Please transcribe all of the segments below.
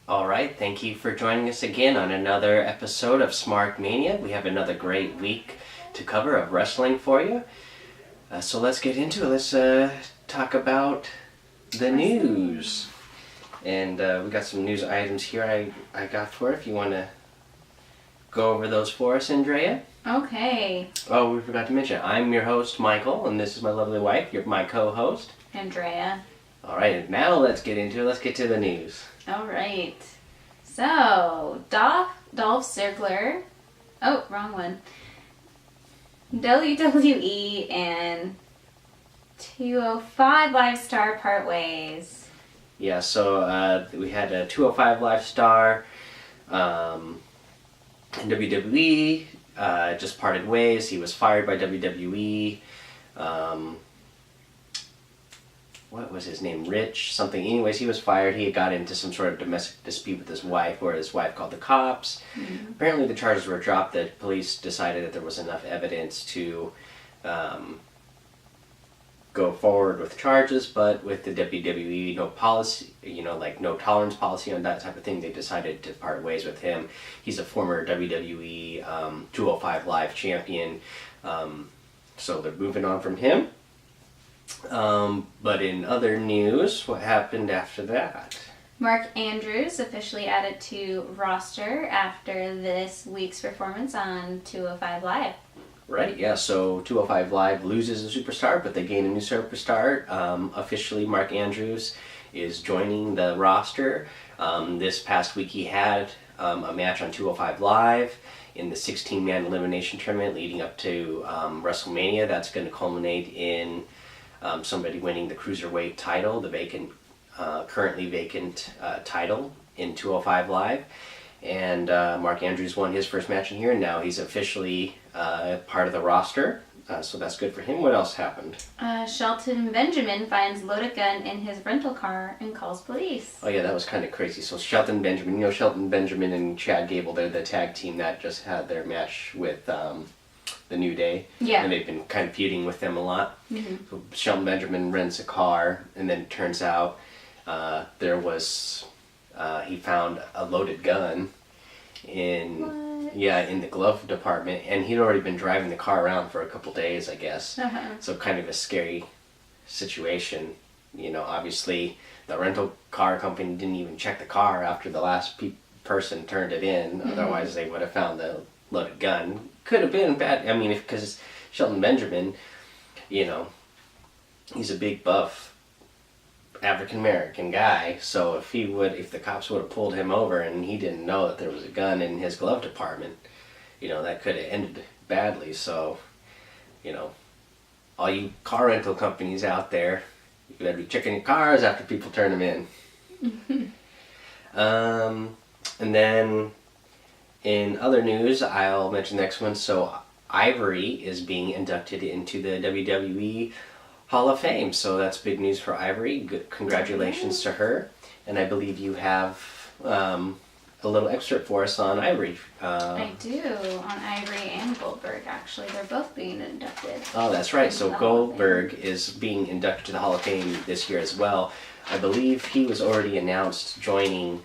All right, thank you for joining us again on another episode of Smart Mania. We have another great week to cover of wrestling for you. So let's get into it. Let's talk about the news. And we got some news items here I got for it. If you want to go over those for us, Andrea. Okay. Oh, we forgot to mention, I'm your host, Michael, and this is my lovely wife. You're my co-host. Andrea. All right, now let's get into it. Let's get to the news. All right. So, Dolph Ziggler. Oh, wrong one. WWE and 205 Live Star part ways. Yeah, so we had a 205 Live Star in WWE, just parted ways. He was fired by WWE. What was his name? Rich something. Anyways, he was fired. He got into some sort of domestic dispute with his wife, where his wife called the cops. Mm-hmm. Apparently the charges were dropped. The police decided that there was enough evidence to go forward with charges, but with the WWE no policy, no tolerance policy on that type of thing, they decided to part ways with him. He's a former WWE 205 Live champion, so they're moving on from him. But in other news, what happened after that? Mark Andrews officially added to roster after this week's performance on 205 Live. Right, yeah, so 205 Live loses a superstar, but they gain a new superstar. Officially, Mark Andrews is joining the roster. This past week he had a match on 205 Live in the 16-man elimination tournament leading up to WrestleMania. That's going to culminate in somebody winning the Cruiserweight title, the currently vacant title in 205 Live. And Mark Andrews won his first match in here, and now he's officially part of the roster. So that's good for him. What else happened? Shelton Benjamin finds loaded gun in his rental car and calls police. Oh yeah, that was kind of crazy. So Shelton Benjamin, Shelton Benjamin and Chad Gable, they're the tag team that just had their match with the New Day. Yeah. And they've been kind of feuding with them a lot. Mm-hmm. So Shelton Benjamin rents a car, and then it turns out he found a loaded gun in the glove department, and he'd already been driving the car around for a couple days, I guess. Uh-huh. So kind of a scary situation. Obviously the rental car company didn't even check the car after the last person turned it in. Mm-hmm. Otherwise they would have found the loaded gun. Could have been bad. I mean, because Shelton Benjamin, he's a big buff African American guy, so if the cops would have pulled him over and he didn't know that there was a gun in his glove department, that could have ended badly. So, all you car rental companies out there, you better be checking your cars after people turn them in. Mm-hmm. And then in other news, I'll mention the next one. So Ivory is being inducted into the WWE Hall of Fame, so that's big news for Ivory. Good, congratulations to her. And I believe you have a little excerpt for us on Ivory. I do, on Ivory and Goldberg, actually. They're both being inducted. Oh, that's right. So Goldberg is being inducted to the Hall of Fame this year as well. I believe he was already announced joining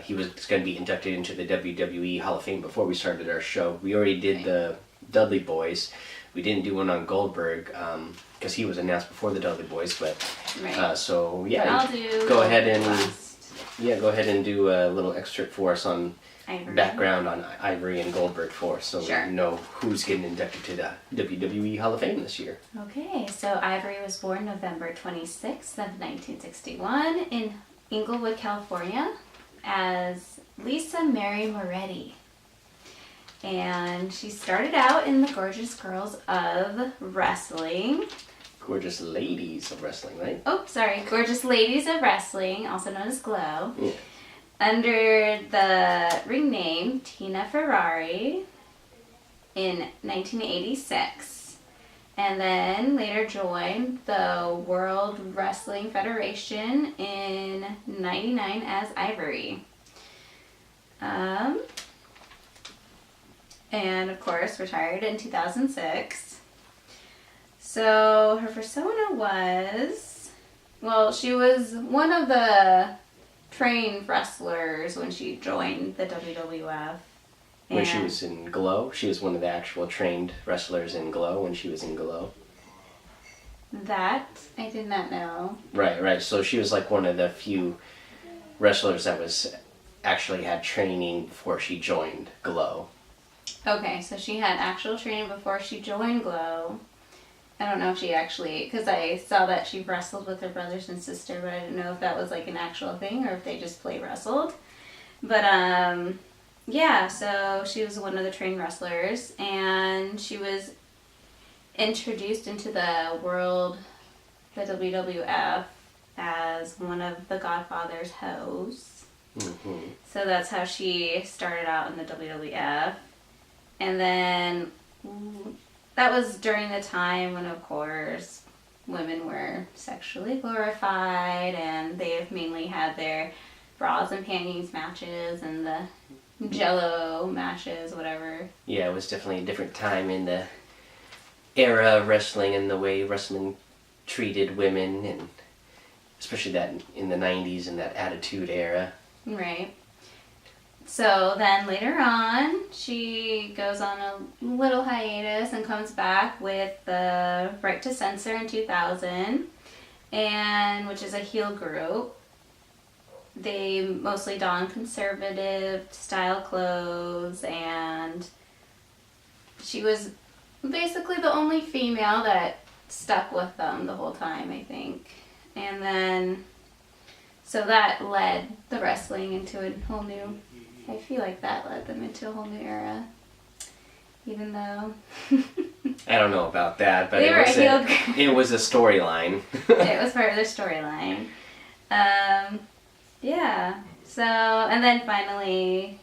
he was going to be inducted into the WWE Hall of Fame before we started our show. We already did the Dudley Boys. We didn't do one on Goldberg, because he was announced before the Dudley Boys, but so yeah, go ahead and do a little excerpt for us on Ivory. Background on Ivory and Goldberg for us, so Sure. we know who's getting inducted to the WWE Hall of Fame this year. Okay, so Ivory was born November 26th of 1961 in Inglewood, California, as Lisa Mary Moretti. And she started out in the Gorgeous Girls of Wrestling. Gorgeous Ladies of Wrestling, right? Oh, sorry. Gorgeous Ladies of Wrestling, also known as Glow. Yeah. Under the ring name Tina Ferrari in 1986. And then later joined the World Wrestling Federation in 99 as Ivory. And of course retired in 2006. So her persona was, she was one of the trained wrestlers when she joined the WWF. When she was in Glow, she was one of the actual trained wrestlers in Glow when she was in Glow. That I did not know. Right. So she was like one of the few wrestlers that was actually had training before she joined Glow. Okay, so she had actual training before she joined Glow. I don't know if she actually, because I saw that she wrestled with her brothers and sister, but I didn't know if that was like an actual thing or if they just play wrestled. But yeah, so she was one of the trained wrestlers, and she was introduced into the WWF, as one of the Godfather's hosts. Mm-hmm. So that's how she started out in the WWF. And then that was during the time when, of course, women were sexually glorified, and they mainly had their bras and panties matches and the Jello matches, whatever. Yeah, it was definitely a different time in the era of wrestling and the way wrestling treated women, and especially that in the 90s and that Attitude Era. Right. So then later on, she goes on a little hiatus and comes back with the Right to Censor in 2000, and which is a heel group. They mostly don conservative style clothes, and she was basically the only female that stuck with them the whole time, I think. And then, so that led the wrestling into a whole new, I feel like that led them into a whole new era. Even though I don't know about that, but They were it was a storyline. it was part of their storyline. Yeah. So, and then finally,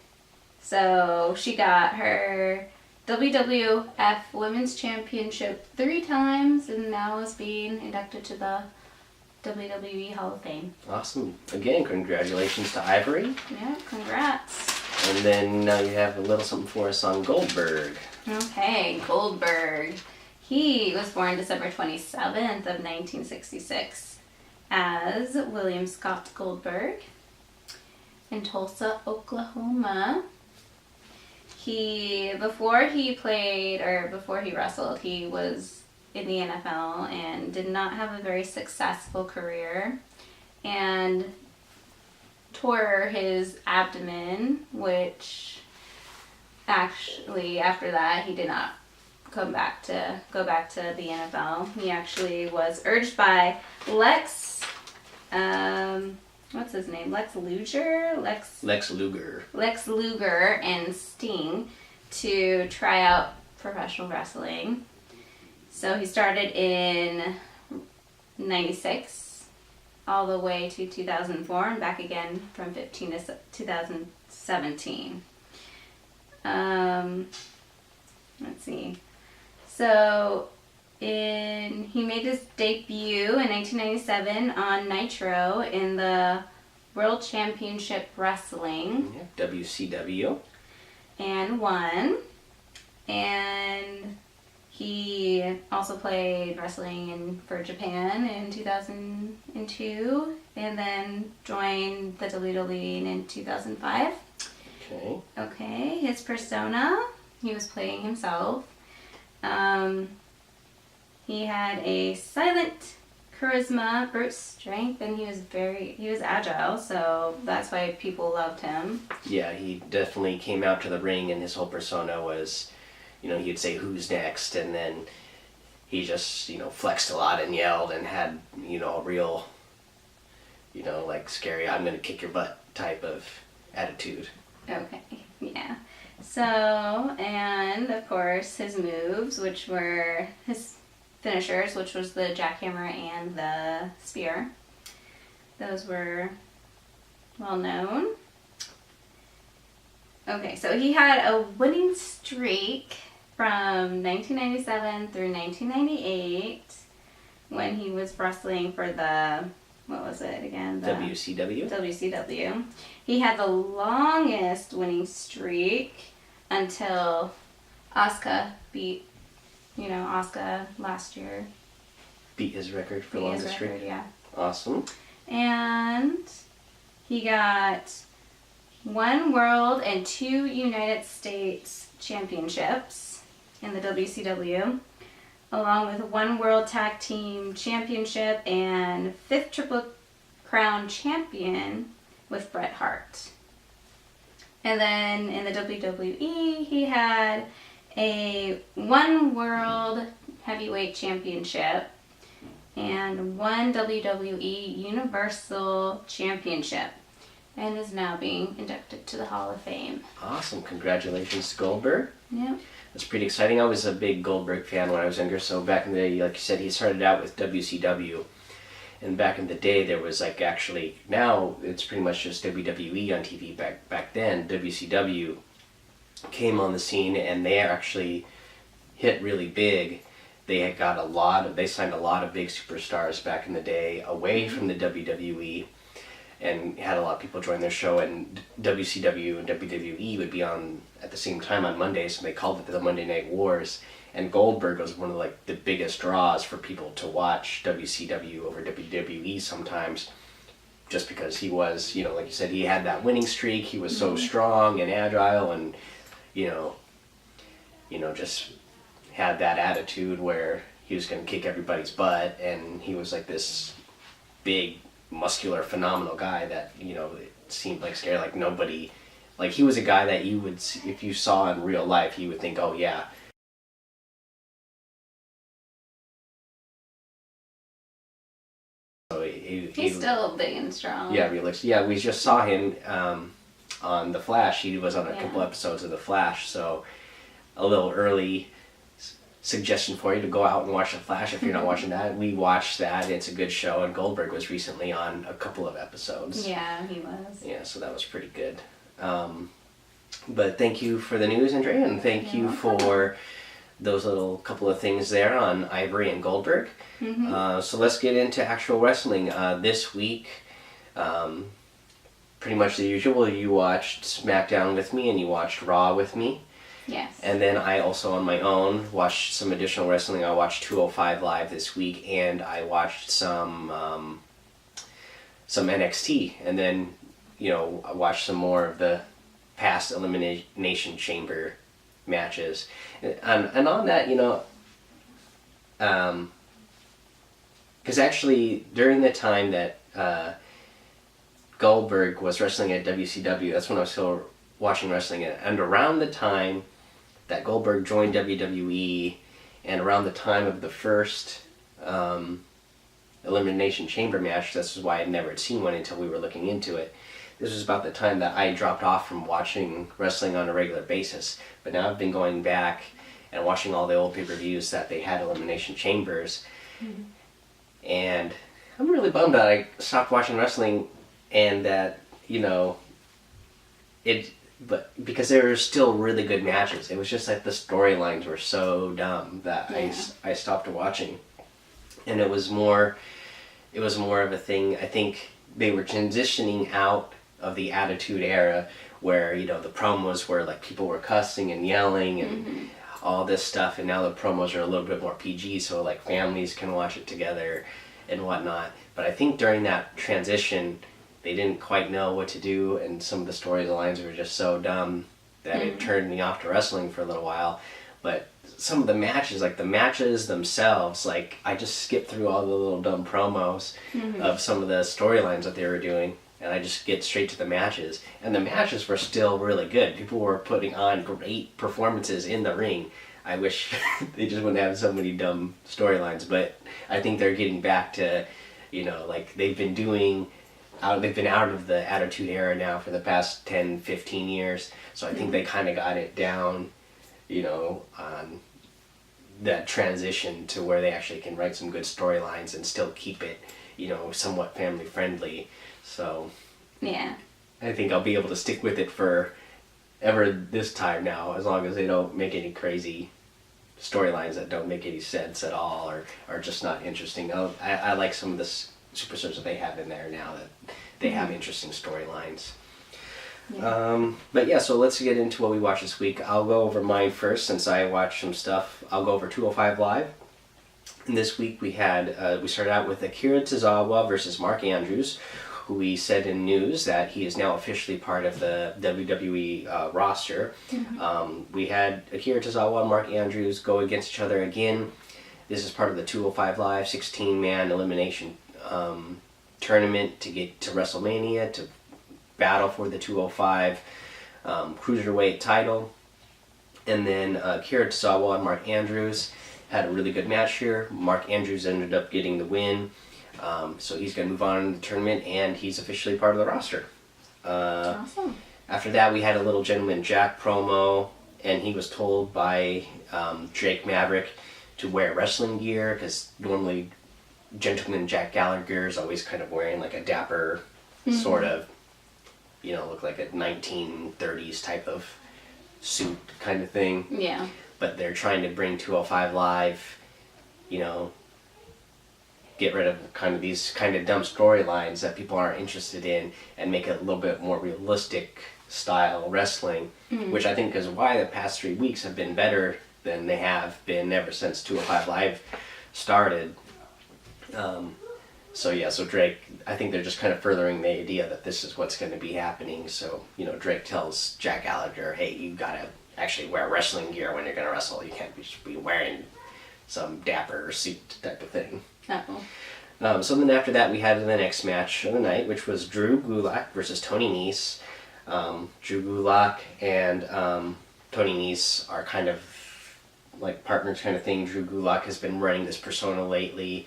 so she got her WWF Women's Championship 3 times, and now is being inducted to the WWE Hall of Fame. Awesome. Again, congratulations to Ivory. Yeah, congrats. And then now you have a little something for us on Goldberg. Okay, Goldberg. He was born December 27th of 1966 as William Scott Goldberg in Tulsa, Oklahoma. Before he wrestled, he was in the NFL and did not have a very successful career, and tore his abdomen, which actually after that he did not go back to the NFL. He actually was urged by Lex what's his name? Lex Luger and Sting to try out professional wrestling. So he started in 96 all the way to 2004 and back again from 15 to 2017. Let's see. So he made his debut in 1997 on Nitro in the World Championship Wrestling. Yeah, WCW. And won. And he also played wrestling for Japan in 2002, and then joined the WWE in 2005. Okay, his persona, he was playing himself. He had a silent charisma, brute strength, and he was agile, so that's why people loved him. Yeah, he definitely came out to the ring, and his whole persona was, he'd say, "Who's next?" And then he just, flexed a lot and yelled and had, a real, like scary, "I'm gonna kick your butt" type of attitude. Okay, yeah. So, and of course his moves, which were his finishers, which was the jackhammer and the spear. Those were well known. Okay, so he had a winning streak from 1997 through 1998 when he was wrestling for the, what was it again? The WCW. WCW. He had the longest winning streak until Asuka beat, Asuka last year. Beat his record for longest streak. Yeah. Awesome. And He got 1 World and 2 United States Championships in the WCW, along with 1 World Tag Team Championship and 5th Triple Crown Champion with Bret Hart. And then in the WWE, he had a 1 World Heavyweight Championship and 1 WWE Universal Championship, and is now being inducted to the Hall of Fame. Awesome. Congratulations to Goldberg. Yep. That's pretty exciting. I was a big Goldberg fan when I was younger, so back in the day, like you said, he started out with WCW. And back in the day, there was like actually, now it's pretty much just WWE on TV. Back then, WCW came on the scene and they actually hit really big. They had got they signed a lot of big superstars back in the day away from the WWE and had a lot of people join their show, and WCW and WWE would be on at the same time on Mondays, and they called it the Monday Night Wars. And Goldberg was one of like the biggest draws for people to watch WCW over WWE sometimes, just because he was, like you said, he had that winning streak. He was so strong and agile, and just had that attitude where he was going to kick everybody's butt, and he was like this big, muscular, phenomenal guy that it seemed like scary, like nobody, like he was a guy that you would, if you saw in real life, you would think, oh yeah. So he's still big and strong. Yeah, realistic. Yeah, we just saw him on The Flash. He was on a couple episodes of The Flash, so a little early suggestion for you to go out and watch The Flash if you're not watching that. We watched that. It's a good show, and Goldberg was recently on a couple of episodes. Yeah, he was. Yeah, so that was pretty good. But thank you for the news, Andrea, and thank you for those little couple of things there on Ivory and Goldberg. So let's get into actual wrestling. This week, pretty much the usual. You watched SmackDown with me, and you watched Raw with me. Yes. And then I also, on my own, watched some additional wrestling. I watched 205 Live this week, and I watched some NXT. And then, I watched some more of the past Elimination Chamber matches. And on that, because actually, during the time that Goldberg was wrestling at WCW, that's when I was still watching wrestling. And around the time that Goldberg joined WWE, and around the time of the first Elimination Chamber match, this is why I'd never seen one until we were looking into it. This was about the time that I dropped off from watching wrestling on a regular basis. But now I've been going back and watching all the old pay-per-views that they had Elimination Chambers. And I'm really bummed that I stopped watching wrestling, and that, but because there were still really good matches. It was just like the storylines were so dumb that I stopped watching. And it was more of a thing. I think they were transitioning out of the Attitude Era, where the promos were like people were cussing and yelling and all this stuff, and now the promos are a little bit more PG, so like families can watch it together and whatnot. But I think during that transition, they didn't quite know what to do, and some of the storylines were just so dumb that it turned me off to wrestling for a little while. But some of the matches, like the matches themselves, like I just skipped through all the little dumb promos of some of the storylines that they were doing, and I just get straight to the matches. And the matches were still really good. People were putting on great performances in the ring. I wish they just wouldn't have so many dumb storylines, but I think they're getting back to, like they've been out of the Attitude Era now for the past 10, 15 years. So I think they kind of got it down, on that transition to where they actually can write some good storylines and still keep it, somewhat family friendly. So yeah, I think I'll be able to stick with it for ever this time now, as long as they don't make any crazy storylines that don't make any sense at all, or are just not interesting. I like some of the superstars that they have in there now, that they have interesting storylines. Yeah. But yeah, so let's get into what we watched this week. I'll go over mine first, since I watched some stuff. I'll go over 205 Live. And this week we started out with Akira Tozawa versus Mark Andrews, who we said in news that he is now officially part of the WWE roster. We had Akira Tozawa and Mark Andrews go against each other again. This is part of the 205 Live 16-man elimination tournament to get to WrestleMania to battle for the 205 Cruiserweight title. And then Akira Tozawa and Mark Andrews had a really good match here. Mark Andrews ended up getting the win. So he's going to move on in the tournament, and he's officially part of the roster. Awesome. After that, we had a little Gentleman Jack promo, and he was told by Drake Maverick to wear wrestling gear, because normally Gentleman Jack Gallagher is always kind of wearing like a dapper sort of, look like a 1930s type of suit kind of thing. Yeah. But they're trying to bring 205 Live, get rid of kind of these kind of dumb storylines that people aren't interested in and make it a little bit more realistic style wrestling, which I think is why the past 3 weeks have been better than they have been ever since 205 Live started. So Drake, I think they're just kind of furthering the idea that this is what's going to be happening. So, Drake tells Jack Gallagher, hey, you gotta actually wear wrestling gear when you're going to wrestle. You can't just be wearing some dapper suit type of thing. Uh-oh. So then after that, we had the next match of the night, which was Drew Gulak versus Tony Nese. Drew Gulak and Tony Nese are kind of like partners kind of thing. Drew Gulak has been running this persona lately.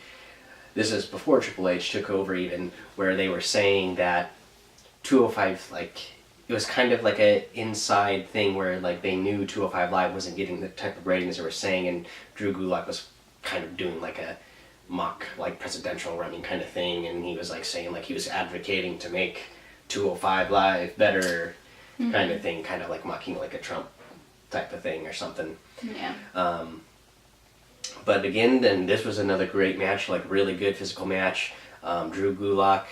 This is before Triple H took over even, where they were saying that 205, it was kind of like a inside thing where they knew 205 Live wasn't getting the type of ratings they were saying, and Drew Gulak was kind of doing like a mock presidential running kind of thing, and he was saying he was advocating to make 205 Live better kind of thing, kind of mocking a Trump type of thing or something. Yeah. But again, then this was another great match, really good physical match. Drew Gulak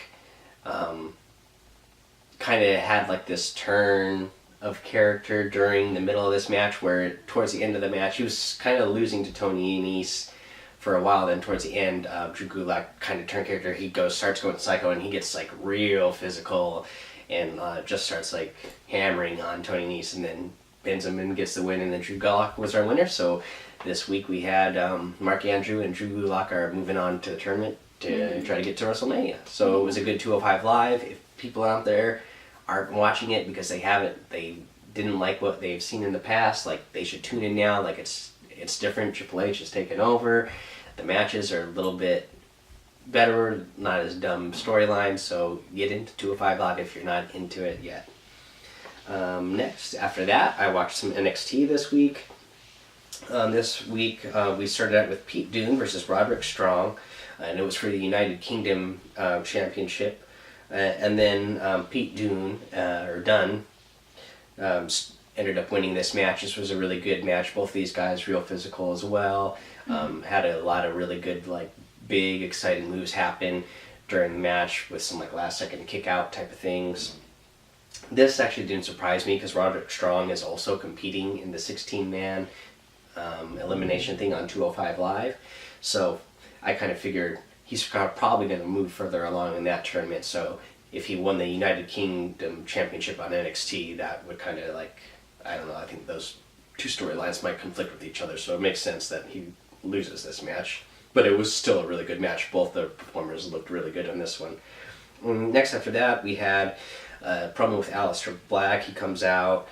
kind of had this turn of character during the middle of this match, where towards the end of the match he was kind of losing to Tony Nese for a while. Then towards the end, Drew Gulak kind of turned character. He starts going psycho, and he gets real physical and just starts hammering on Tony Nese, and then pins him and gets the win, and then Drew Gulak was our winner. So this week we had Mark Andrew and Drew Gulak are moving on to the tournament to try to get to WrestleMania. So it was a good 205 Live. If people out there aren't watching it because they didn't like what they've seen in the past, they should tune in now. It's different. Triple H has taken over. The matches are a little bit better, not as dumb storylines, so get into 205 Live if you're not into it yet. Next, after that, I watched some NXT this week. This week, we started out with Pete Dunne versus Roderick Strong, and it was for the United Kingdom Championship. And then Pete Dunne ended up winning this match. This was a really good match. Both these guys real physical as well. Had a lot of really good, big, exciting moves happen during the match with some last second kick out type of things. This actually didn't surprise me because Roderick Strong is also competing in the 16-man elimination thing on 205 Live. So I kind of figured he's probably going to move further along in that tournament. So if he won the United Kingdom Championship on NXT, that would kind of I don't know, I think those two storylines might conflict with each other. So it makes sense that he loses this match. But it was still a really good match. Both the performers looked really good in this one. Next after that, we had a promo with Aleister Black. He comes out,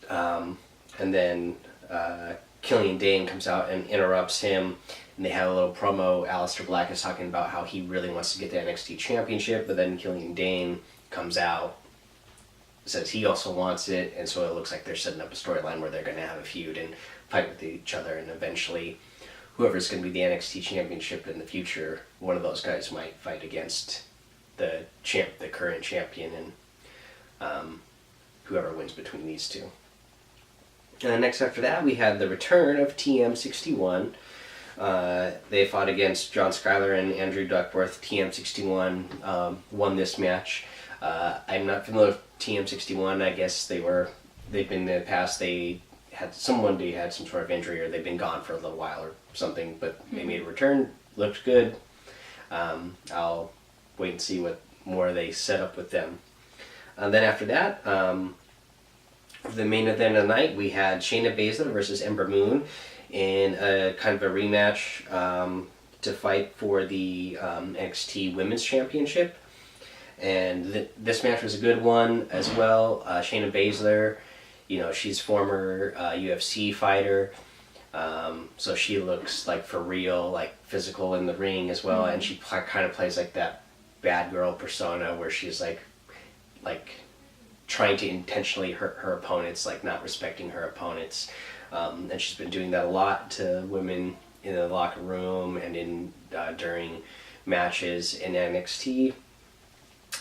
and then Killian Dane comes out and interrupts him, and they have a little promo. Aleister Black is talking about how he really wants to get the NXT Championship, but then Killian Dane comes out, says he also wants it, and so it looks like they're setting up a storyline where they're going to have a feud and fight with each other, and eventually whoever's going to be the NXT Championship in the future, one of those guys might fight against the current champion, and whoever wins between these two. Next after that, we had the return of TM61. They fought against John Skyler and Andrew Duckworth. TM61 won this match. I'm not familiar with TM61. I guess they've been in the past, they had some sort of injury, or they've been gone for a little while or something, but they made a return. Looked good. I'll wait and see what more they set up with them. And then after that, the main event of the night, we had Shayna Baszler versus Ember Moon in a kind of a rematch to fight for the NXT Women's Championship. And this match was a good one as well. Shayna Baszler, she's former UFC fighter, so she looks like for real, like physical in the ring as well. And she kind of plays like that bad girl persona where she's like trying to intentionally hurt her opponents, like not respecting her opponents. And she's been doing that a lot to women in the locker room and in during matches in NXT.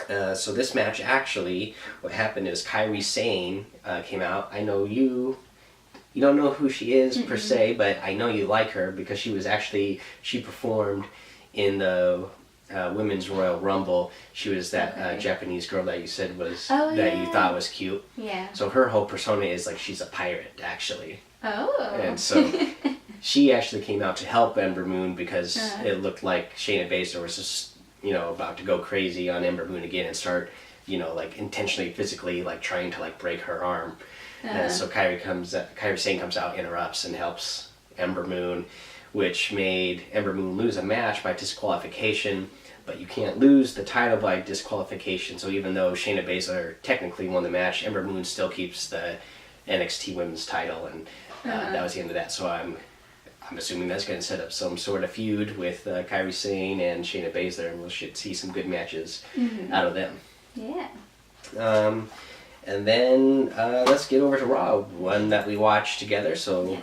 So this match, actually, what happened is Kairi Sane came out. I know you don't know who she is per se, but I know you like her because she performed in the Women's Royal Rumble. She was that Japanese girl that you said was that you thought was cute. Yeah. So her whole persona is like she's a pirate, actually. Oh. And so she actually came out to help Ember Moon because it looked like Shayna Baszler was just about to go crazy on Ember Moon again and start like intentionally physically like trying to like break her arm. And so Kairi Sane comes out, interrupts, and helps Ember Moon, which made Ember Moon lose a match by disqualification. But you can't lose the title by disqualification. So even though Shayna Baszler technically won the match, Ember Moon still keeps the NXT Women's title, and that was the end of that. So I'm assuming that's going to set up some sort of feud with Kairi Sane and Shayna Baszler, and we should see some good matches out of them. Yeah. And then let's get over to Raw, one that we watched together. So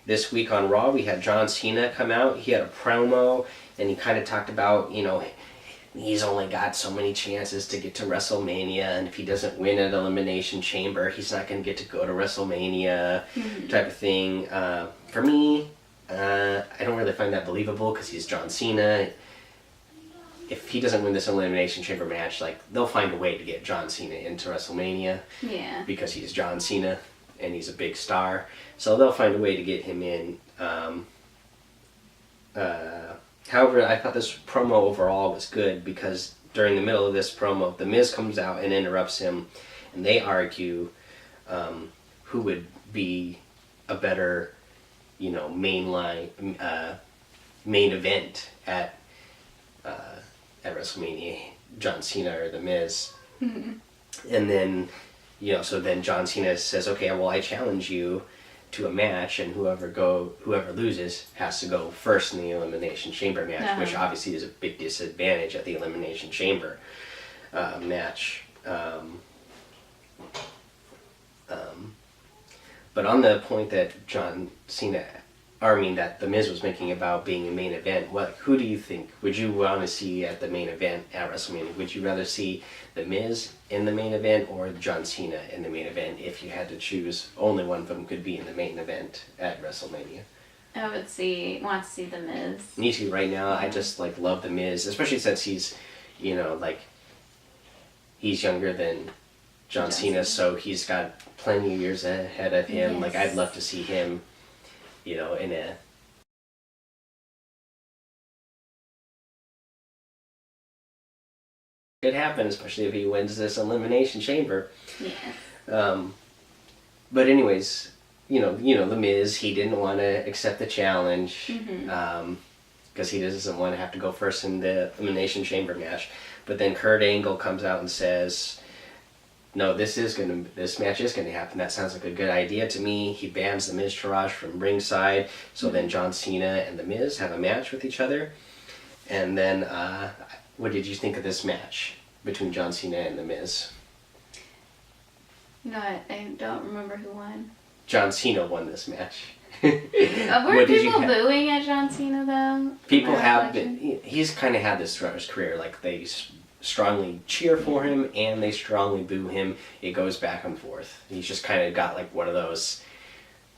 this week on Raw, we had John Cena come out. He had a promo, and he kind of talked about, he's only got so many chances to get to WrestleMania, and if he doesn't win at Elimination Chamber, he's not going to get to go to WrestleMania, type of thing. For me, I don't really find that believable because he's John Cena. If he doesn't win this Elimination Chamber match, like, they'll find a way to get John Cena into WrestleMania. Yeah. Because he's John Cena and he's a big star. So they'll find a way to get him in. However, I thought this promo overall was good because during the middle of this promo, The Miz comes out and interrupts him, and they argue who would be a better, main event at WrestleMania, John Cena or The Miz. And then, so then John Cena says, okay, well, I challenge you to a match, and whoever loses has to go first in the Elimination Chamber match, which obviously is a big disadvantage at the Elimination Chamber match. But on the point that that The Miz was making about being a main event, who do you think would you want to see at the main event at WrestleMania? Would you rather see The Miz in the main event or John Cena in the main event? If you had to choose, only one of them could be in the main event at WrestleMania. I would want to see The Miz. Me too. Right now, I just love The Miz, especially since he's, he's younger than John Cena, so he's got plenty of years ahead of him. Yes. I'd love to see him, in a could happen, especially if he wins this Elimination Chamber. Yeah. But anyways, The Miz, he didn't want to accept the challenge because he doesn't want to have to go first in the Elimination Chamber match. But then Kurt Angle comes out and says, no, this match is gonna happen. That sounds like a good idea to me. He bans the Miz Taraj from ringside. So then John Cena and the Miz have a match with each other. And then, what did you think of this match between John Cena and the Miz? I don't remember who won. John Cena won this match. Were people booing at John Cena though? People have been. He's kind of had this throughout his career. Like, they strongly cheer for him and they strongly boo him. It goes back and forth. He's just kind of got one of those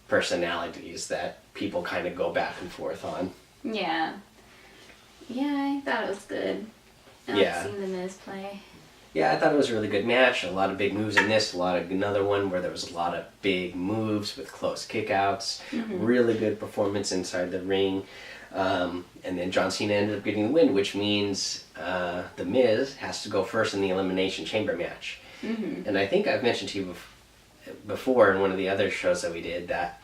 personalities that people kind of go back and forth on. Yeah. Yeah, I thought it was good. I like seeing the Miz play. Yeah, I thought it was a really good match. A lot of big moves in this. Another one where there was a lot of big moves with close kickouts. Really good performance inside the ring. And then John Cena ended up getting the win, which means The Miz has to go first in the Elimination Chamber match. Mm-hmm. And I think I've mentioned to you before in one of the other shows that we did that,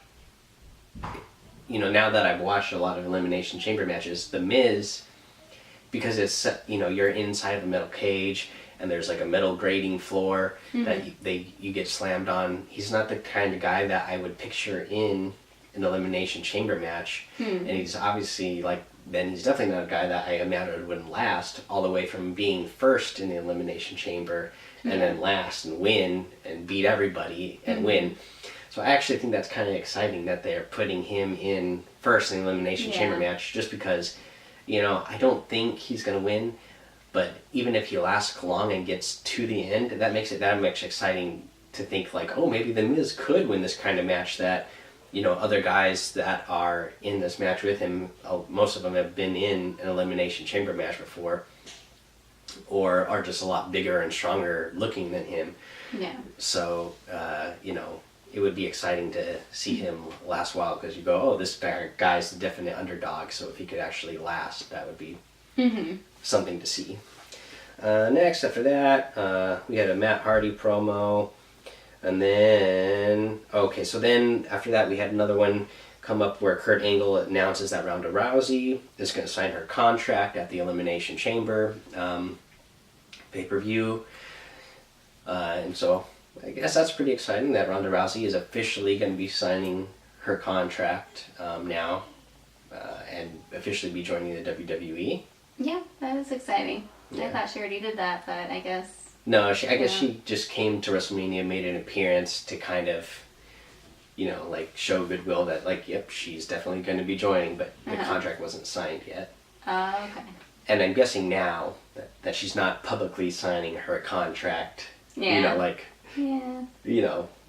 now that I've watched a lot of Elimination Chamber matches, The Miz, because it's, you're inside of a metal cage and there's like a metal grating floor that you get slammed on. He's not the kind of guy that I would picture in an Elimination Chamber match. And he's obviously then he's definitely not a guy that I imagine would last all the way from being first in the Elimination Chamber and then last and win and beat everybody and win. So I actually think that's kind of exciting that they're putting him in first in the Elimination Chamber match, just because, I don't think he's going to win, but even if he lasts long and gets to the end, that makes it that much exciting to think maybe The Miz could win this kind of match that, other guys that are in this match with him, most of them have been in an Elimination Chamber match before, or are just a lot bigger and stronger looking than him. Yeah. So, it would be exciting to see him last a while, because you go, oh, this guy's the definite underdog, so if he could actually last, that would be something to see. Next, after that, we had a Matt Hardy promo, and then, after that we had another one come up where Kurt Angle announces that Ronda Rousey is going to sign her contract at the Elimination Chamber pay-per-view, and so I guess that's pretty exciting that Ronda Rousey is officially going to be signing her contract now and officially be joining the WWE. Yeah, that is exciting. Yeah. I thought she already did that, but I guess... No, I guess she just came to WrestleMania, made an appearance to kind of, show goodwill that, yep, she's definitely going to be joining, but the contract wasn't signed yet. Oh, okay. And I'm guessing now that she's not publicly signing her contract, Yeah.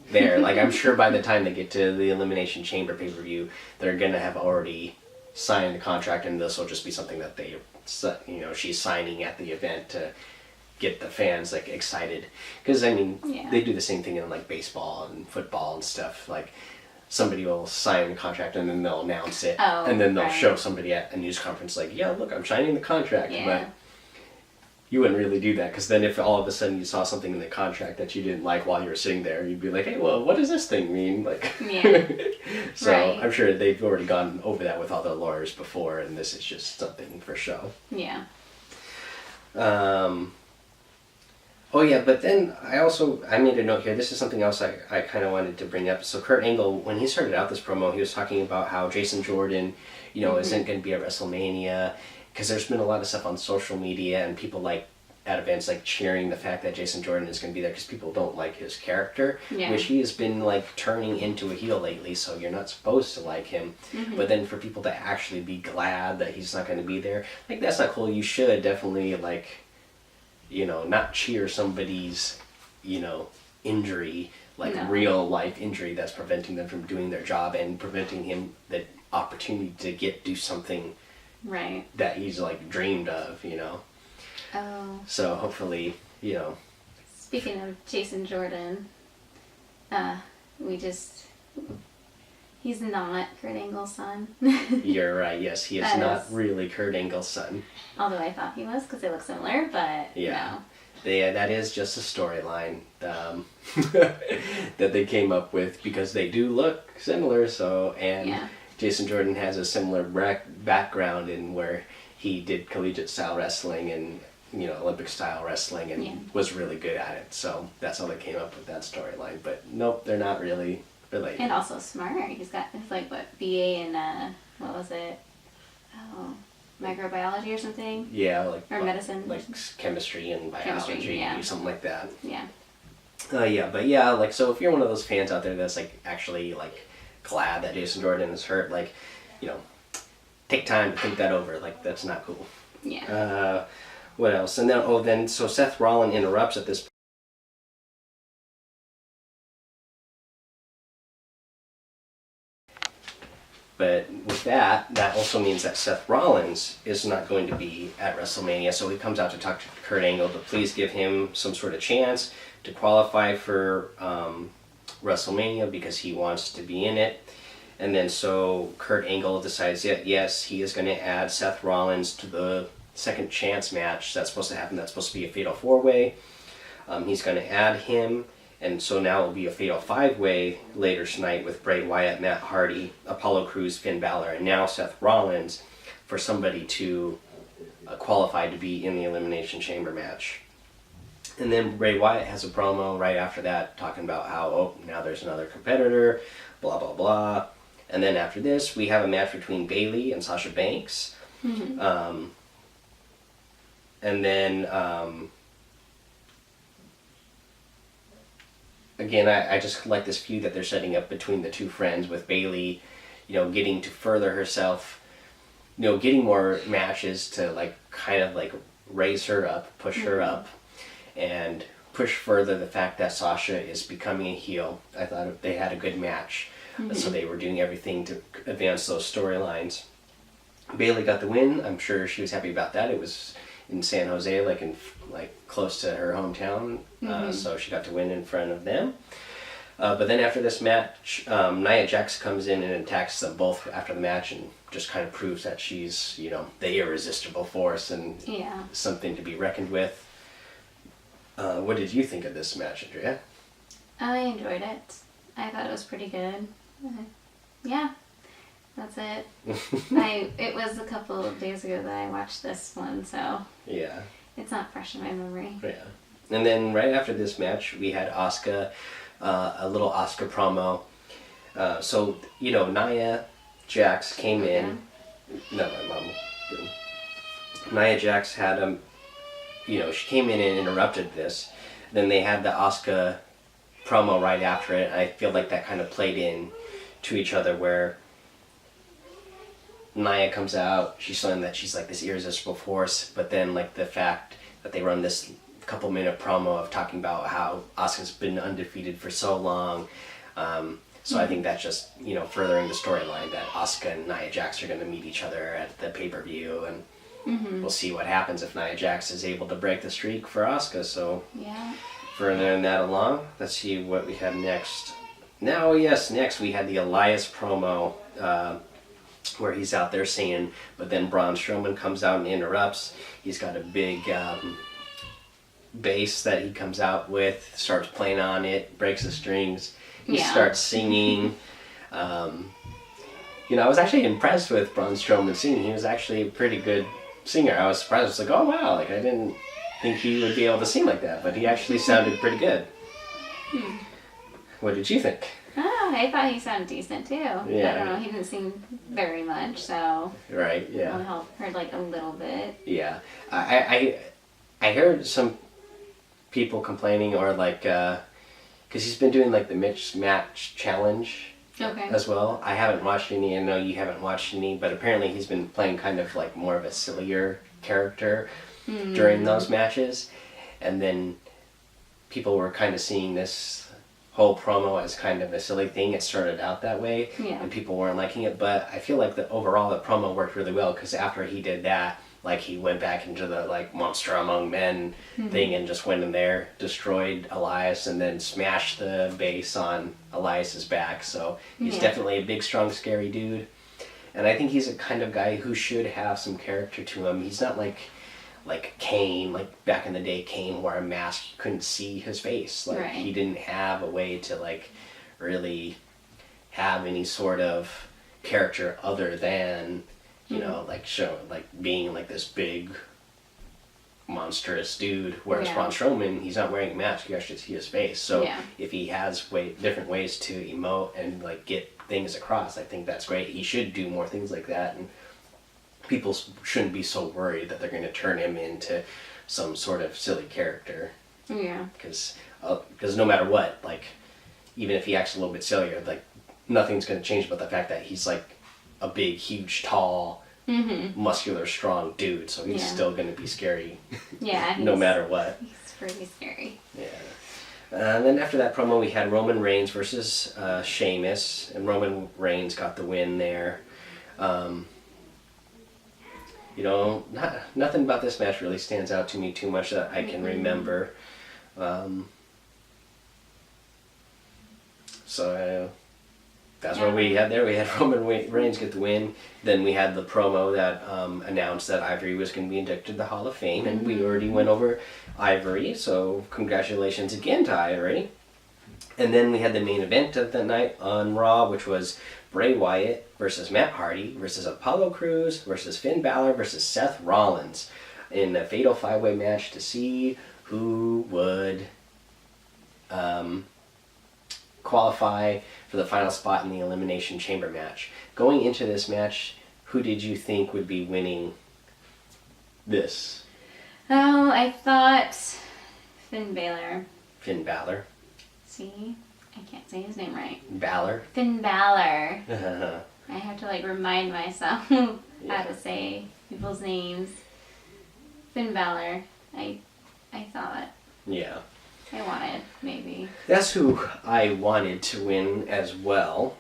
there. I'm sure by the time they get to the Elimination Chamber pay-per-view, they're going to have already signed the contract, and this will just be something that she's signing at the event to get the fans excited. Because, they do the same thing in baseball and football and stuff. Somebody will sign the contract and then they'll announce it. Oh, and then they'll right. show somebody at a news conference yeah, look, I'm signing the contract. Yeah. But you wouldn't really do that, because then if all of a sudden you saw something in the contract that you didn't like while you were sitting there, you'd be like, hey, well, what does this thing mean? Yeah. So Right. I'm sure they've already gone over that with all the lawyers before, and this is just something for show. Yeah. Oh yeah, but then I made a note here. This is something else I kind of wanted to bring up. So Kurt Angle, when he started out this promo, he was talking about how Jason Jordan, isn't going to be at WrestleMania, because there's been a lot of stuff on social media and people at events cheering the fact that Jason Jordan is going to be there because people don't like his character, which he has been turning into a heel lately, so you're not supposed to like him. But then for people to actually be glad that he's not going to be there, that's not cool. You should definitely not cheer somebody's, injury, No. real life injury that's preventing them from doing their job and preventing him the opportunity to do something Right. that he's dreamed of, Oh. So hopefully, Speaking of Jason Jordan, he's not Kurt Angle's son. you're right. Yes, he is That not is- really Kurt Angle's son. Although I thought he was, because they look similar, but Yeah. no. That is just a storyline that they came up with, because they do look similar. So, and Yeah. Jason Jordan has a similar background in where he did collegiate style wrestling and Olympic style wrestling and was really good at it. So that's how they came up with that storyline. But nope, they're not really related. And also smart. He's got BA in what was it? Oh, microbiology or something. Yeah, Or medicine. chemistry and biology, Chemistry, yeah. something like that. Yeah. So if you're one of those fans out there that's actually glad that Jason Jordan is hurt, take time to think that over. That's not cool. Yeah. What else? And then so Seth Rollins interrupts at this. But with that also means that Seth Rollins is not going to be at WrestleMania. So he comes out to talk to Kurt Angle to please give him some sort of chance to qualify for WrestleMania, because he wants to be in it. And then so Kurt Angle decides that yes, he is going to add Seth Rollins to the second chance match that's supposed to happen. That's supposed to be a fatal 4-way. He's going to add him, and so now it'll be a fatal 5-way later tonight with Bray Wyatt, Matt Hardy, Apollo Crews, Finn Balor, and now Seth Rollins for somebody to qualify to be in the Elimination Chamber match. And then Bray Wyatt has a promo right after that talking about how, oh, now there's another competitor, blah, blah, blah. And then after this, we have a match between Bayley and Sasha Banks. And then, again, I just like this feud that they're setting up between the two friends with Bayley, getting to further herself, getting more matches to, like, kind of, like, raise her up, push her up, and push further the fact that Sasha is becoming a heel. I thought they had a good match. So they were doing everything to advance those storylines. Bayley got the win. I'm sure she was happy about that. It was in San Jose, like close to her hometown. So she got to win in front of them. But then after this match, Nia Jax comes in and attacks them both after the match and just kind of proves that she's, the irresistible force and something to be reckoned with. What did you think of this match, Andrea? I enjoyed it. I thought it was pretty good. Yeah, that's it. It was a couple of days ago that I watched this one, so yeah, it's not fresh in my memory. Yeah, and then right after this match, we had Asuka, a little Asuka promo. So Nia Jax came in. No, my mom didn't. Nia Jax had she came in and interrupted this. Then they had the Asuka promo right after it. I feel like that kind of played in to each other where Nia comes out, she's showing that she's like this irresistible force, but then like the fact that they run this couple minute promo of talking about how Asuka's been undefeated for so long. So I think that's just, furthering the storyline that Asuka and Nia Jax are going to meet each other at the pay-per-view, and we'll see what happens if Nia Jax is able to break the streak for Asuka. So furthering that along, let's see what we have next. Now, next we had the Elias promo where he's out there singing, but then Braun Strowman comes out and interrupts. He's got a big bass that he comes out with, starts playing on it, breaks the strings. He starts singing. I was actually impressed with Braun Strowman singing. He was actually a pretty good singer. I was surprised. I was like, oh wow, like I didn't think he would be able to sing like that, but he actually sounded pretty good. What did you think? Oh, I thought he sounded decent too. Yeah. I don't know, he didn't sing very much, so right, yeah. I heard like a little bit. Yeah, I heard some people complaining or like because he's been doing like the Mitch Match Challenge as well. I haven't watched any. I know you haven't watched any, but apparently he's been playing kind of like more of a sillier character during those matches, and then people were kind of seeing this whole promo as kind of a silly thing. It started out that way, and people weren't liking it, but I feel like overall the promo worked really well, because after he did that, like he went back into the like Monster Among Men thing and just went in there, destroyed Elias, and then smashed the base on Elias's back. So he's definitely a big, strong, scary dude, and I think he's a kind of guy who should have some character to him. He's not like Kane, like back in the day, Kane wore a mask, you couldn't see his face. Like he didn't have a way to like really have any sort of character other than, being like this big monstrous dude. Whereas Braun Strowman, he's not wearing a mask, you actually see his face. So if he has different ways to emote and like get things across, I think that's great. He should do more things like that, and people shouldn't be so worried that they're going to turn him into some sort of silly character. Yeah. Because no matter what, like, even if he acts a little bit sillier, like, nothing's going to change about the fact that he's, like, a big, huge, tall, muscular, strong dude. So he's still going to be scary. Yeah. no matter what. He's pretty scary. Yeah. And then after that promo, we had Roman Reigns versus Sheamus, and Roman Reigns got the win there. Nothing about this match really stands out to me too much that I can remember. That's what we had there. We had Roman Reigns get the win. Then we had the promo that announced that Ivory was going to be inducted to the Hall of Fame, and we already went over Ivory, so congratulations again to Ivory. And then we had the main event of the night on Raw, which was Bray Wyatt versus Matt Hardy versus Apollo Crews versus Finn Balor versus Seth Rollins in a fatal 5-way match to see who would qualify for the final spot in the Elimination Chamber match. Going into this match, who did you think would be winning this? Oh, I thought Finn Balor. Finn Balor. See? I can't say his name right. Balor. Finn Balor. I have to like remind myself how to say people's names. Finn Balor. I thought. Yeah. I wanted, maybe. That's who I wanted to win as well.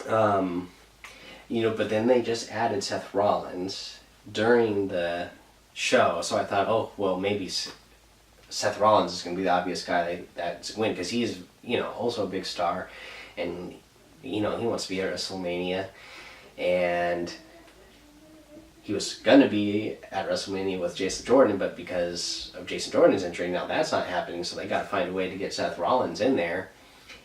But then they just added Seth Rollins during the show, so I thought, oh, well, maybe Seth Rollins is going to be the obvious guy that's win, because he's, also a big star, and, he wants to be at WrestleMania, and he was going to be at WrestleMania with Jason Jordan, but because of Jason Jordan's injury, now that's not happening, so they got to find a way to get Seth Rollins in there.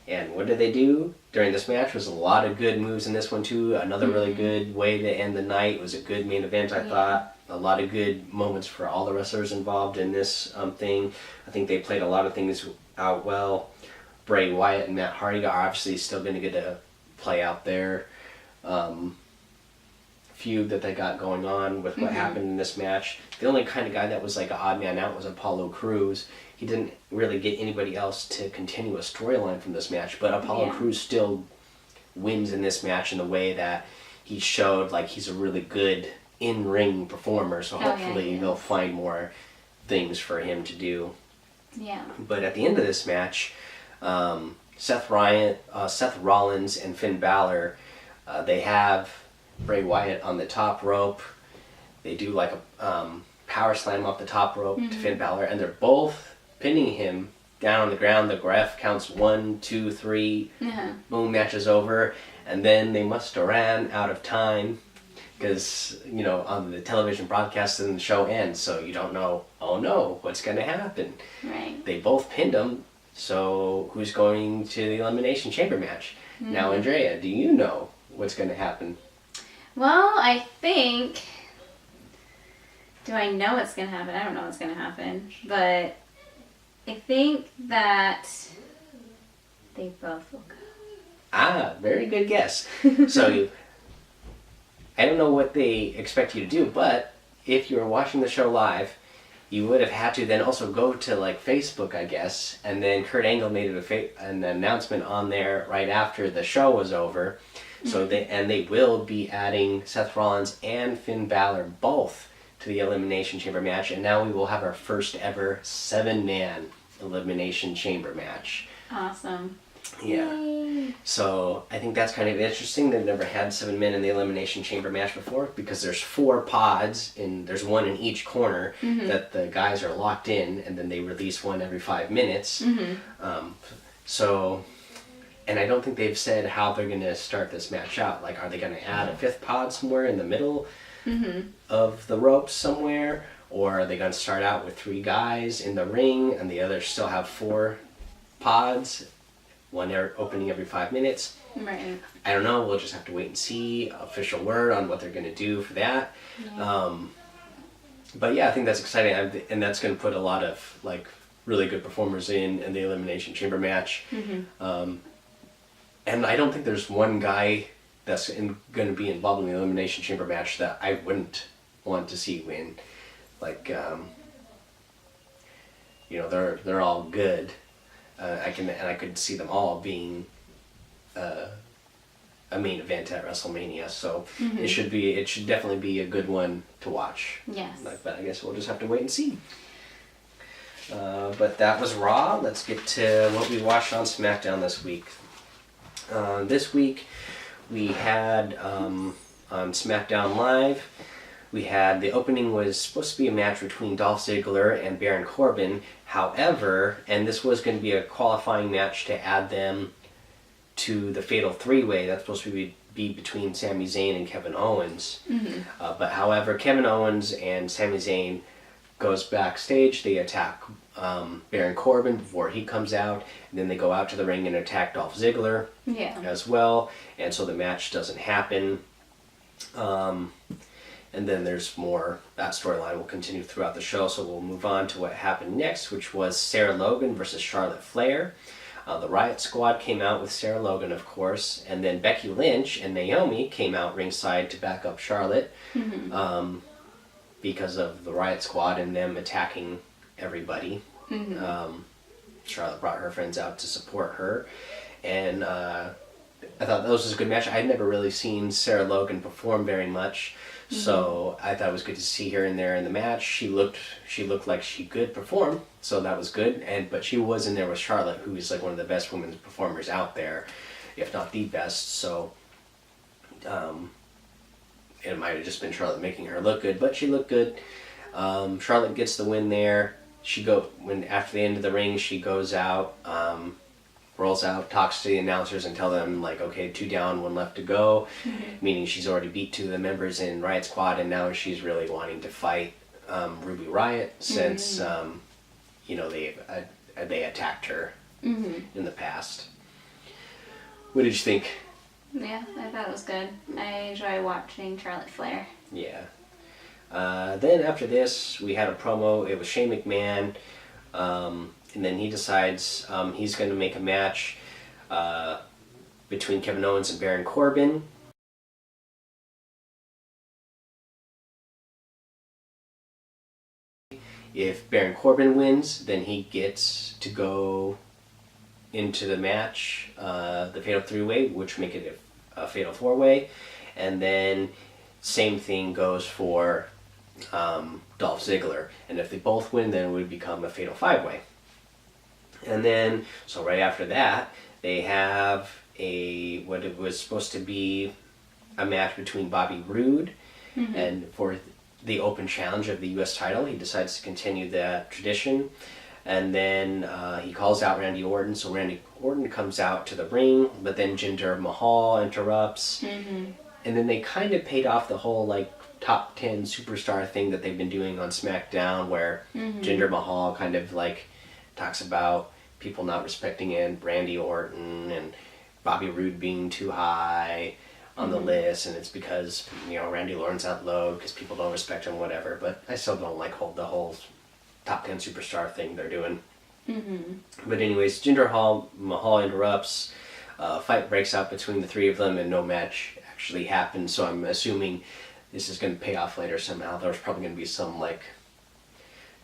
And what did they do during this match? Was a lot of good moves in this one, too. Another really good way to end the night. It was a good main event, I thought. A lot of good moments for all the wrestlers involved in this thing. I think they played a lot of things out well. Bray Wyatt and Matt Hardy are obviously still going to get to play out their feud that they got going on with what happened in this match. The only kind of guy that was like an odd man out was Apollo Crews. He didn't really get anybody else to continue a storyline from this match, but Apollo Crews still wins in this match in the way that he showed like he's a really good in-ring performer, so hopefully they'll find more things for him to do. Yeah. But at the end of this match, Seth Rollins and Finn Balor, they have Bray Wyatt on the top rope. They do like a power slam off the top rope to Finn Balor, and they're both pinning him down on the ground. The ref counts 1, 2, 3. Boom, match is over, and then they must have ran out of time because on the television broadcast and the show ends, so you don't know. Oh no, what's going to happen? Right. They both pinned him. So who's going to the Elimination Chamber match? Now, Andrea, do you know what's going to happen? Well, I think... Do I know what's going to happen? I don't know what's going to happen. But I think that they both will go. Ah, very good guess. So I don't know what they expect you to do, but if you were watching the show live, you would have had to then also go to like Facebook, I guess, and then Kurt Angle made an announcement on there right after the show was over. So they will be adding Seth Rollins and Finn Balor both to the Elimination Chamber match, and now we will have our first ever 7-man Elimination Chamber match. Awesome. Yeah. Yay. So I think that's kind of interesting. They've never had 7 men in the Elimination Chamber match before because there's 4 pods, and there's one in each corner that the guys are locked in, and then they release one every 5 minutes. And I don't think they've said how they're going to start this match out. Like, are they going to add a 5th pod somewhere in the middle of the ropes somewhere? Or are they going to start out with 3 guys in the ring and the others still have 4 pods? One opening every 5 minutes. Right. I don't know. We'll just have to wait and see. Official word on what they're going to do for that. Yeah. But yeah, I think that's exciting. And that's going to put a lot of like really good performers in the Elimination Chamber match. And I don't think there's one guy that's going to be involved in the Elimination Chamber match that I wouldn't want to see win. Like, they're all good. I could see them all being a main event at WrestleMania. So it should definitely be a good one to watch. Yes. But I guess we'll just have to wait and see. But that was Raw. Let's get to what we watched on SmackDown this week. This week we had on SmackDown Live, we had the opening was supposed to be a match between Dolph Ziggler and Baron Corbin. However, and this was going to be a qualifying match to add them to the Fatal 3-Way. That's supposed to be between Sami Zayn and Kevin Owens. But however, Kevin Owens and Sami Zayn goes backstage. They attack Baron Corbin before he comes out, and then they go out to the ring and attack Dolph Ziggler as well, and so the match doesn't happen. And then there's more. That storyline will continue throughout the show, so we'll move on to what happened next, which was Sarah Logan versus Charlotte Flair. The Riot Squad came out with Sarah Logan, of course, and then Becky Lynch and Naomi came out ringside to back up Charlotte because of the Riot Squad and them attacking everybody. Charlotte brought her friends out to support her, and I thought that was a good match. I had never really seen Sarah Logan perform very much, so I thought it was good to see her in there in the match. She looked like she could perform, so that was good. But she was in there with Charlotte, who is like one of the best women's performers out there, if not the best. So it might have just been Charlotte making her look good, but she looked good. Charlotte gets the win there. After the end of the ring, she goes out, rolls out, talks to the announcers and tell them, like, okay, 2 down, 1 left to go, meaning she's already beat 2 of the members in Riot Squad, and now she's really wanting to fight Ruby Riot since, they attacked her in the past. What did you think? Yeah, I thought it was good. I enjoy watching Charlotte Flair. Yeah. Then after this, we had a promo. It was Shane McMahon. And then he decides he's going to make a match between Kevin Owens and Baron Corbin. If Baron Corbin wins, then he gets to go into the match, the Fatal 3-Way, which make it a Fatal 4-Way. And then same thing goes for Dolph Ziggler. And if they both win, then it would become a Fatal 5-Way. And then, so right after that, they have what it was supposed to be a match between Bobby Roode and for the open challenge of the U.S. title. He decides to continue that tradition. And then he calls out Randy Orton, so Randy Orton comes out to the ring, but then Jinder Mahal interrupts. And then they kind of paid off the whole, like, top 10 superstar thing that they've been doing on SmackDown, where Jinder Mahal kind of, like, talks about people not respecting Randy Orton and Bobby Roode being too high on the list, and it's because, Randy Orton's out low because people don't respect him, whatever. But I still don't like the whole top 10 superstar thing they're doing. But anyways, Jinder Mahal interrupts. Fight breaks out between the 3 of them, and no match actually happens. So I'm assuming this is going to pay off later somehow. There's probably going to be some, like,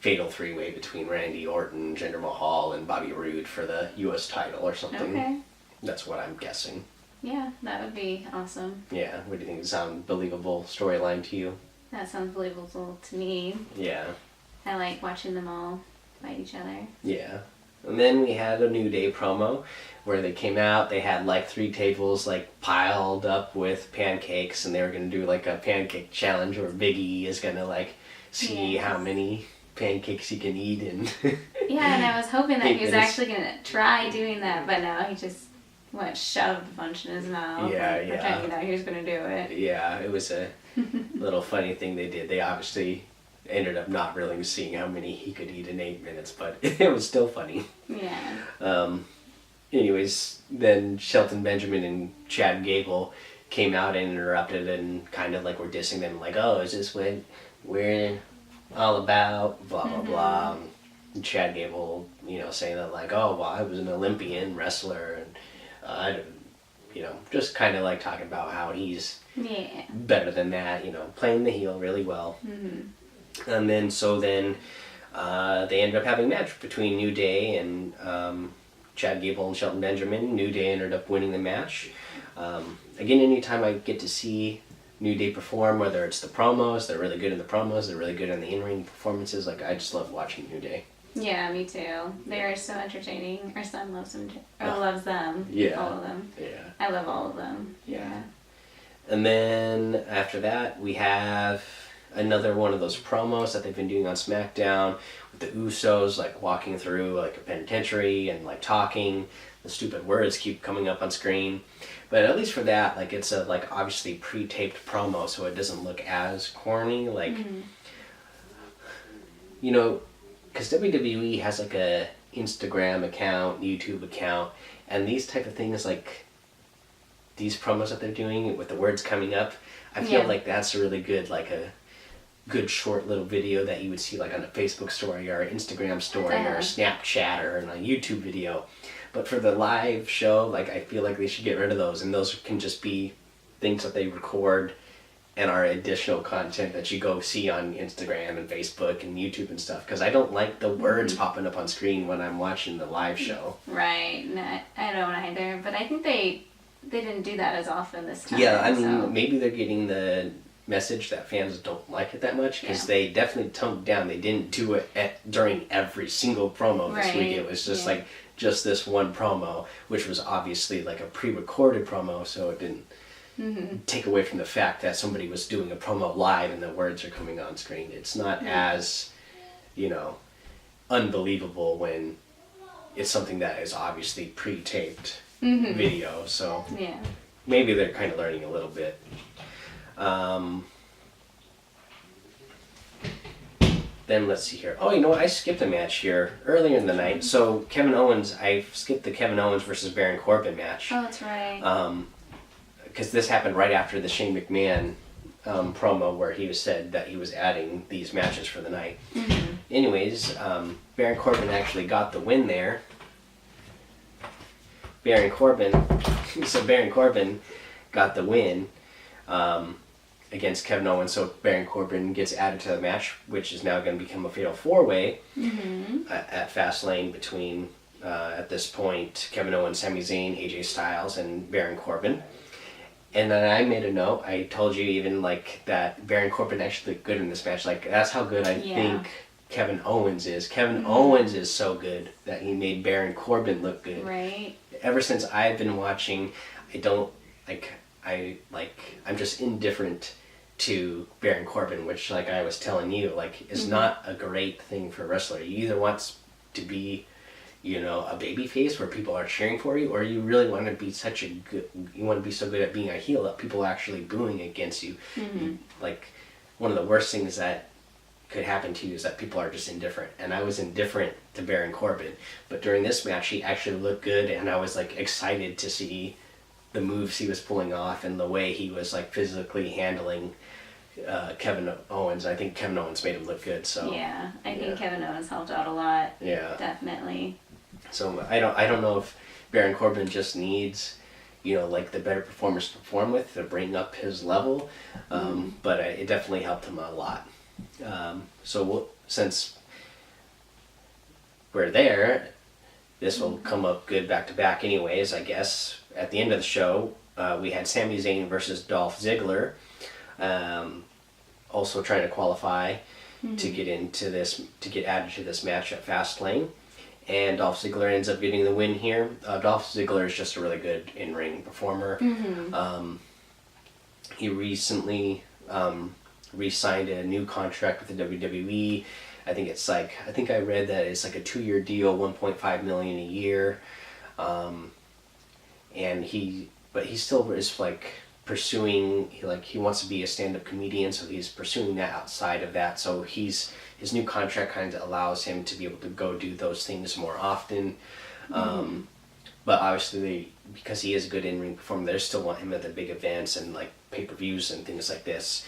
Fatal 3-Way between Randy Orton, Jinder Mahal, and Bobby Roode for the U.S. title or something. Okay. That's what I'm guessing. Yeah, that would be awesome. Yeah, what do you think? Does it sound believable storyline to you? That sounds believable to me. Yeah. I like watching them all fight each other. Yeah. And then we had a New Day promo where they came out. They had like 3 tables like piled up with pancakes, and they were going to do like a pancake challenge where Big E is going to like see how many pancakes he can eat. And yeah, and I was hoping that he was actually going to try doing that, but no, he just shoved a bunch in his mouth. Pretending that he was going to do it. Yeah, it was a little funny thing they did. They obviously ended up not really seeing how many he could eat in 8 minutes, but it was still funny. Yeah. Anyways, then Shelton Benjamin and Chad Gable came out and interrupted and kind of like were dissing them, like, oh, is this what we're all about? Blah, blah, blah. And Chad Gable, saying that like, oh, well, I was an Olympian wrestler, and just kind of like talking about how he's better than that, playing the heel really well. And then, they ended up having a match between New Day and Chad Gable and Shelton Benjamin. New Day ended up winning the match. Again, anytime I get to see New Day perform, whether it's the promos, they're really good in the promos, they're really good in the in-ring performances, like, I just love watching New Day. Yeah, me too. They are so entertaining. Our son loves them too. Loves them. Yeah. All of them. Yeah. I love all of them. Yeah. And then after that, we have another one of those promos that they've been doing on SmackDown with the Usos like walking through like a penitentiary and like talking. The stupid words keep coming up on screen. But at least for that, like it's a like obviously pre-taped promo, so it doesn't look as corny. Like, you know, because WWE has like a Instagram account, YouTube account, and these type of things like these promos that they're doing with the words coming up, I feel like that's a really good like a good short little video that you would see like on a Facebook story or an Instagram story or a Snapchat or a YouTube video. But for the live show, like I feel like they should get rid of those, and those can just be things that they record and are additional content that you go see on Instagram and Facebook and YouTube and stuff. Because I don't like the words popping up on screen when I'm watching the live show. Right. No, I don't either. But I think they didn't do that as often this time. Yeah, I mean, maybe they're getting the message that fans don't like it that much, because they definitely toned down. They didn't do it during every single promo this week. It was just like just this one promo, which was obviously like a pre-recorded promo, so it didn't take away from the fact that somebody was doing a promo live and the words are coming on screen. It's not as, you know, unbelievable when it's something that is obviously pre-taped video, so maybe they're kind of learning a little bit. Then let's see here. Oh, you know what? I skipped a match here earlier in the night. So Kevin Owens, I skipped the Kevin Owens versus Baron Corbin match. Oh, that's right. Because this happened right after the Shane McMahon promo where he was said that he was adding these matches for the night. Anyways, Baron Corbin actually got the win there. Baron Corbin got the win against Kevin Owens, so Baron Corbin gets added to the match, which is now going to become a fatal four-way at Fastlane between, at this point, Kevin Owens, Sami Zayn, AJ Styles, and Baron Corbin. And then I made a note. I told you even like that Baron Corbin actually looked good in this match. Like that's how good I think Kevin Owens is. Kevin Owens is so good that he made Baron Corbin look good. Right. Ever since I've been watching, I'm just indifferent to Baron Corbin, which, like I was telling you, like is not a great thing for a wrestler. You either want to be, you know, a baby face where people are cheering for you, or you really want to be you want to be so good at being a heel that people are actually booing against you. Like one of the worst things that could happen to you is that people are just indifferent, and I was indifferent to Baron Corbin, but during this match he actually looked good, and I was like excited to see the moves he was pulling off and the way he was like physically handling Kevin Owens. I think Kevin Owens made him look good. So I think Kevin Owens helped out a lot. Yeah, definitely. So I don't know if Baron Corbin just needs, you know, like the better performers to perform with to bring up his level, but it definitely helped him a lot. Since we're there, this will come up good back to back anyways, I guess. At the end of the show, we had Sami Zayn versus Dolph Ziggler, also trying to qualify to get added to this match at Fastlane. And Dolph Ziggler ends up getting the win here. Dolph Ziggler is just a really good in-ring performer. He recently re-signed a new contract with the WWE. I think I read that it's like a 2-year deal, $1.5 million a year. And he still is like pursuing, he wants to be a stand-up comedian, so he's pursuing that outside of that. So his new contract kind of allows him to be able to go do those things more often. But obviously, because he is a good in-ring performer, they still want him at the big events and like pay-per-views and things like this.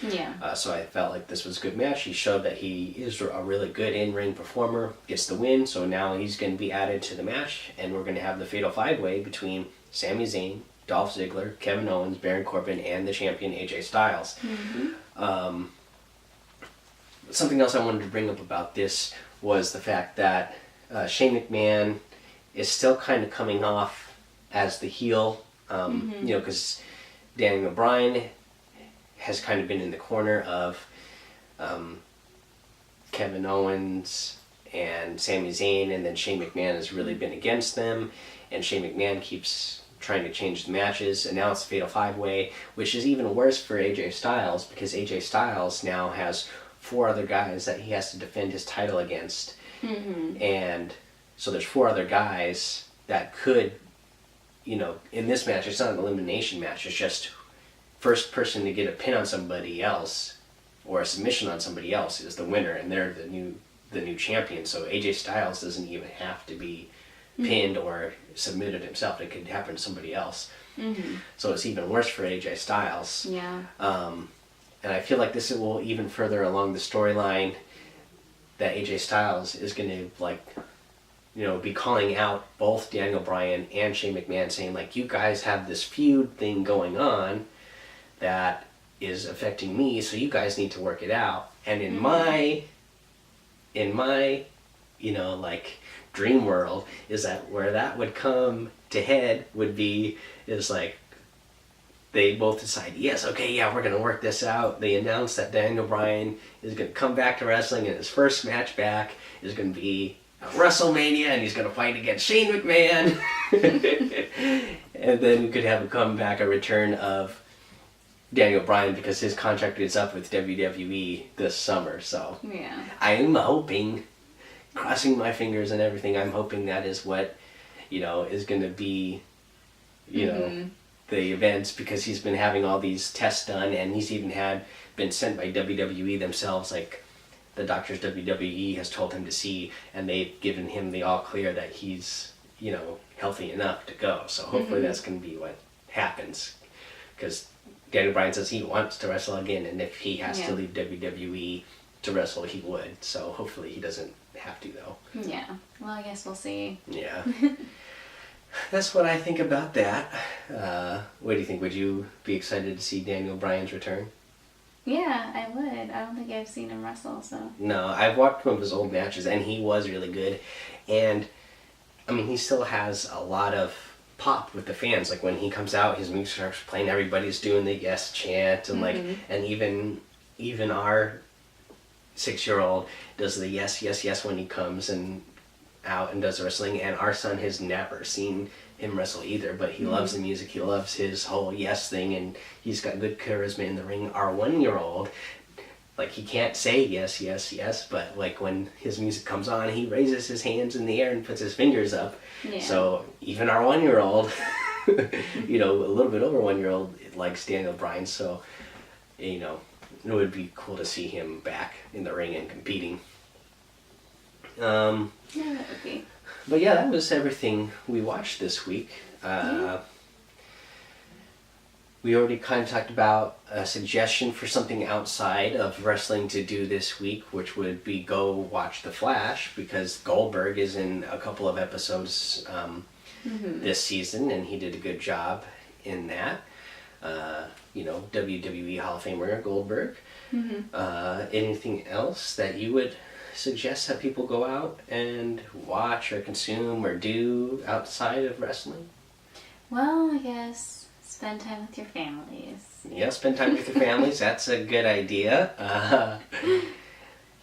So I felt like this was a good match. He showed that he is a really good in-ring performer, gets the win, so now he's going to be added to the match, and we're going to have the Fatal 5-Way between Sami Zayn, Dolph Ziggler, Kevin Owens, Baron Corbin, and the champion AJ Styles. Something else I wanted to bring up about this was the fact that Shane McMahon is still kind of coming off as the heel, you know, because Daniel Bryan has kind of been in the corner of Kevin Owens and Sami Zayn, and then Shane McMahon has really been against them, and Shane McMahon keeps trying to change the matches, and now it's a Fatal 5-Way, which is even worse for AJ Styles because AJ Styles now has 4 other guys that he has to defend his title against. Mm-hmm. And so there's 4 other guys that could, in this match, it's not an elimination match, it's just first person to get a pin on somebody else or a submission on somebody else is the winner, and they're the new champion. So AJ Styles doesn't even have to be pinned or submitted himself. It could happen to somebody else. Mm-hmm. So it's even worse for AJ Styles. Yeah. And I feel like this will even further along the storyline that AJ Styles is going to be calling out both Daniel Bryan and Shane McMahon, saying like, you guys have this feud thing going on that is affecting me, so you guys need to work it out. And in my dream world is that where that would come to head is like they both decide, yes, okay, yeah, we're gonna work this out. They announce that Daniel Bryan is gonna come back to wrestling, and his first match back is gonna be at WrestleMania, and he's gonna fight against Shane McMahon. And then we could have a return of Daniel Bryan because his contract is up with WWE this summer. So yeah, I'm hoping, crossing my fingers and everything, I'm hoping that is what is going to be the events, because he's been having all these tests done, and he's even been sent by WWE themselves, like the doctors WWE has told him to see, and they've given him the all clear that he's healthy enough to go. So hopefully that's going to be what happens, because Daniel Bryan says he wants to wrestle again, and if he has to leave WWE to wrestle, he would. So hopefully he doesn't have to, though. Yeah. Well, I guess we'll see. Yeah. That's what I think about that. What do you think? Would you be excited to see Daniel Bryan's return? Yeah, I would. I don't think I've seen him wrestle, so. No, I've watched one of his old matches, and he was really good. And, I mean, he still has a lot of pop with the fans. Like when he comes out, his music starts playing, everybody's doing the yes chant, and and even our 6-year-old does the yes yes yes when he comes and out and does wrestling, and our son has never seen him wrestle either, but he loves the music, he loves his whole yes thing, and he's got good charisma in the ring. Our 1-year-old, like, he can't say yes yes yes, but like when his music comes on, he raises his hands in the air and puts his fingers up. So even our 1-year-old a little bit over 1-year-old likes Daniel Bryan, so it would be cool to see him back in the ring and competing. Yeah, that would be. But yeah, that was everything we watched this week. We already kind of talked about a suggestion for something outside of wrestling to do this week, which would be go watch The Flash, because Goldberg is in a couple of episodes this season, and he did a good job in that. WWE Hall of Famer Goldberg. Anything else that you would suggest that people go out and watch or consume or do outside of wrestling? Well, I guess spend time with your families. Yeah, spend time with your families. That's a good idea.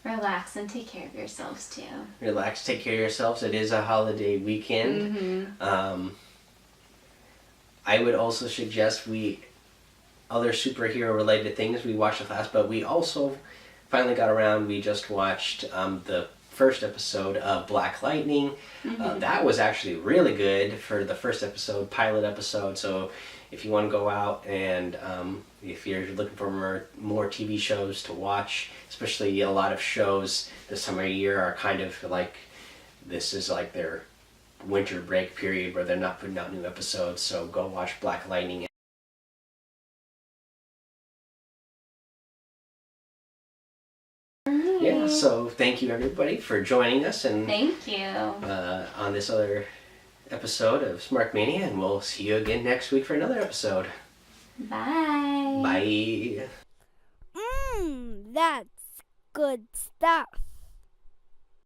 Relax and take care of yourselves too. Relax, take care of yourselves. It is a holiday weekend. I would also suggest other superhero related things. We watched The Flash, but we also finally got around. We just watched the first episode of Black Lightning. That was actually really good for the first episode, pilot episode. So if you want to go out and if you're looking for more TV shows to watch, especially a lot of shows this time of year are kind of like, this is like their winter break period where they're not putting out new episodes. So go watch Black Lightning. Yeah, so thank you everybody for joining us, and thank you on this other episode of Smart Mania, and we'll see you again next week for another episode. Bye. Bye. That's good stuff.